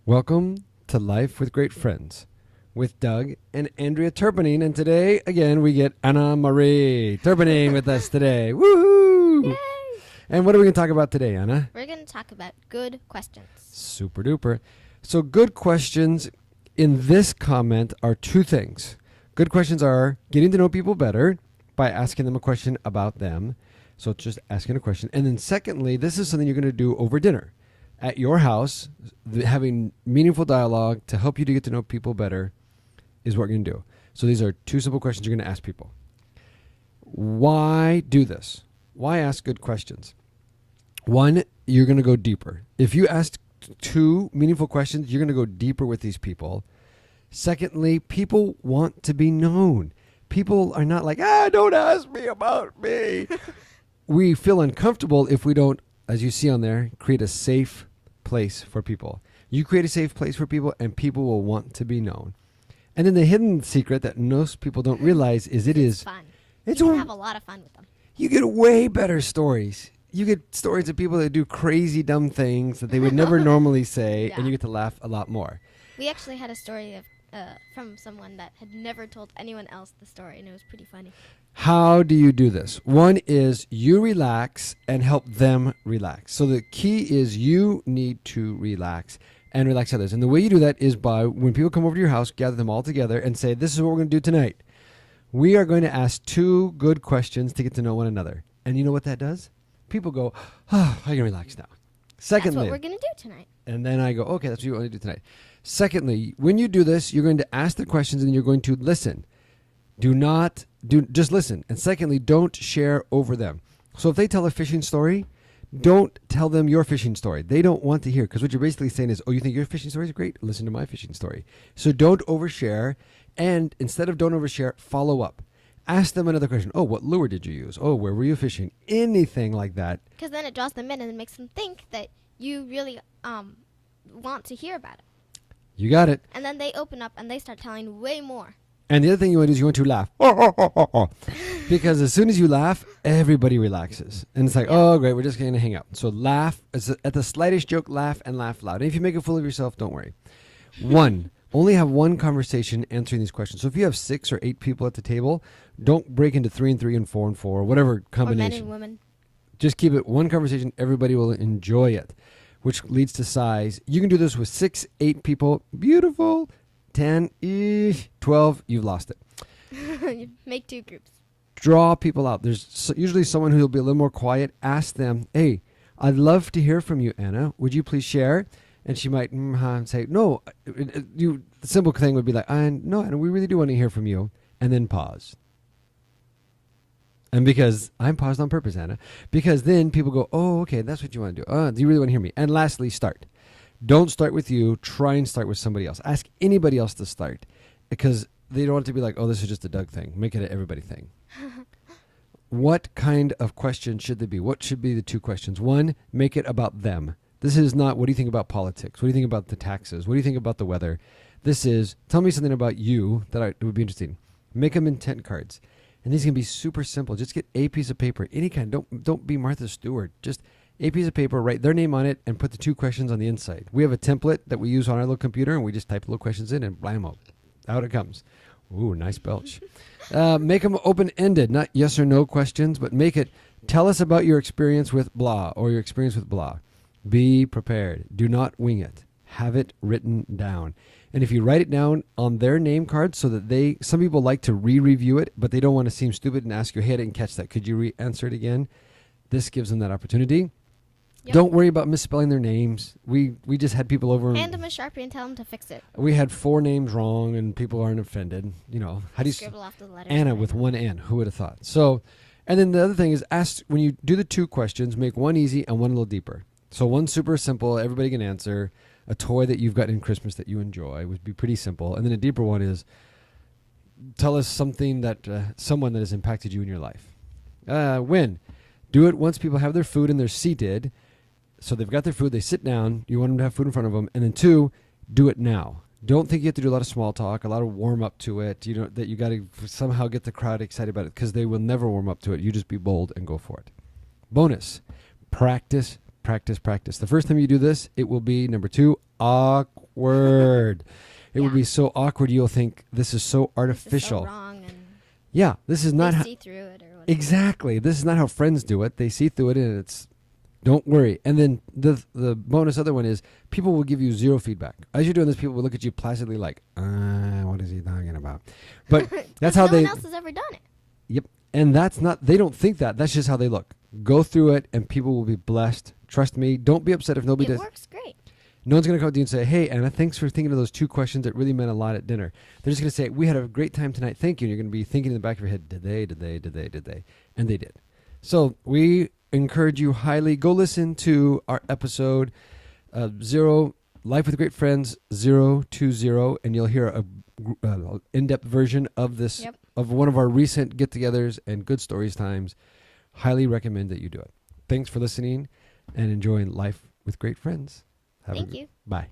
Welcome to Life with Great Friends with Doug and Andrea Turpinning. And today, again, we get Anna Marie Turpinning with us today. Woohoo! Yay! And what are we going to talk about today, Anna? We're going to talk about good questions. Super duper. So good questions in this comment are two things. Good questions are getting to know people better by asking them a question about them. So it's just asking a question. And then secondly, this is something you're going to do over dinner. At your house, having meaningful dialogue to help you to get to know people better is what we're going to do. So these are two simple questions you're going to ask people. Why do this? Why ask good questions? One, you're going to go deeper. If you ask two meaningful questions, you're going to go deeper with these people. Secondly, people want to be known. People are not like, don't ask me about me. We feel uncomfortable if we don't, as you see on there, create a safe place for people. You create a safe place for people and people will want to be known. And then the hidden secret that most people don't realize is it's fun. It's you can have a lot of fun with them. You get way better stories. You get stories of people that do crazy dumb things that they would never normally say, Yeah. and you get to laugh a lot more. We actually had a story of from someone that had never told anyone else the story, and it was pretty funny. How do you do this? One is you relax and help them relax. So the key is you need to relax and relax others. And the way you do that is by when people come over to your house, gather them all together and say, this is what we're going to do tonight. We are going to ask two good questions to get to know one another. And you know what that does? People go, I can relax now. Secondly, that's what we're going to do tonight. And then I go, okay, that's what you want to do tonight. Secondly, when you do this, you're going to ask the questions and you're going to listen. Just listen. And secondly, don't share over them. So if they tell a fishing story, don't tell them your fishing story. They don't want to hear, because what you're basically saying is, you think your fishing story is great? Listen to my fishing story. So don't overshare. And instead of don't overshare, follow up. Ask them another question. Oh, what lure did you use? Oh, where were you fishing? Anything like that. Because then it draws them in and it makes them think that you really want to hear about it. You got it. And then they open up and they start telling way more. And the other thing you want to do is you want to laugh. Because as soon as you laugh, everybody relaxes. And it's like, oh, great, we're just going to hang out. So laugh. At the slightest joke, laugh and laugh loud. And if you make a fool of yourself, don't worry. Only have one conversation answering these questions. So if you have 6 or 8 people at the table, don't break into 3 and 3 and 4 and 4, whatever combination. Or men and women. Just keep it one conversation. Everybody will enjoy it, which leads to size. You can do this with 6, 8 people. Beautiful. 10, 12, you've lost it. You make 2 groups. Draw people out. There's usually someone who will be a little more quiet. Ask them, hey, I'd love to hear from you, Anna. Would you please share? And she might say, no. The simple thing would be like, no, Anna, we really do want to hear from you. And then pause. And because I'm paused on purpose, Anna, because then people go, oh, okay, that's what you want to do. Do you really want to hear me? And lastly, start. Don't start with you. Try and start with somebody else. Ask anybody else to start, because they don't want it to be like, oh, this is just a Doug thing. Make it an everybody thing. What kind of question should they be? What should be the 2 questions? One, make it about them. This is not, what do you think about politics? What do you think about the taxes? What do you think about the weather? This is, tell me something about you that would be interesting. Make them intent cards. And these can be super simple. Just get a piece of paper, any kind. Don't be Martha Stewart. Just a piece of paper, write their name on it, and put the 2 questions on the inside. We have a template that we use on our little computer, and we just type little questions in, and blam, out it comes. Ooh, nice belch. Make them open-ended, not yes or no questions, but make it, tell us about your experience with blah, or your experience with blah. Be prepared. Do not wing it. Have it written down. And if you write it down on their name card so that some people like to re-review it, but they don't want to seem stupid and ask you, hey, I didn't catch that. Could you re-answer it again? This gives them that opportunity. Yep. Don't worry about misspelling their names. We just had people over. Hand them a Sharpie and tell them to fix it. We had 4 names wrong and people aren't offended. How do you scribble off the letters? Anna with 1 N. Who would have thought? So, and then the other thing is ask, when you do the 2 questions, make one easy and one a little deeper. So one super simple, everybody can answer. A toy that you've gotten in Christmas that you enjoy would be pretty simple. And then a deeper one is, tell us something that someone that has impacted you in your life. When? Do it once people have their food and they're seated. So they've got their food, they sit down, you want them to have food in front of them. And then 2, do it now. Don't think you have to do a lot of small talk, a lot of warm up to it, that you got to somehow get the crowd excited about it, because they will never warm up to it. You just be bold and go for it. Bonus, practice, practice, practice. The first time you do this, it will be, number 2, awkward. awkward. It would Yeah. be so awkward. You'll think this is so This is so artificial. wrong, and Yeah, this is not they how. see through it or whatever. Exactly. This is not how friends do it. They see through it, and it's don't worry. And then the bonus other one is people will give you zero feedback. As you're doing this, people will look at you placidly like, what is he talking about? But that's how no they. one else has ever done it. Yep. And that's not. They don't think that. That's just how they look. Go through it, and people will be blessed. Trust me. Don't be upset if nobody It does. works great. No one's going to come up to you and say, hey, Anna, thanks for thinking of those 2 questions. It really meant a lot at dinner. They're just going to say, we had a great time tonight. Thank you. And you're going to be thinking in the back of your head, did they? And they did. So we encourage you highly. Go listen to our episode Zero, Life with Great Friends 020, and you'll hear a in-depth version of this, Yep. of one of our recent get-togethers and good stories times. Highly recommend that you do it. Thanks for listening and enjoying Life with Great Friends. Thank you. Bye.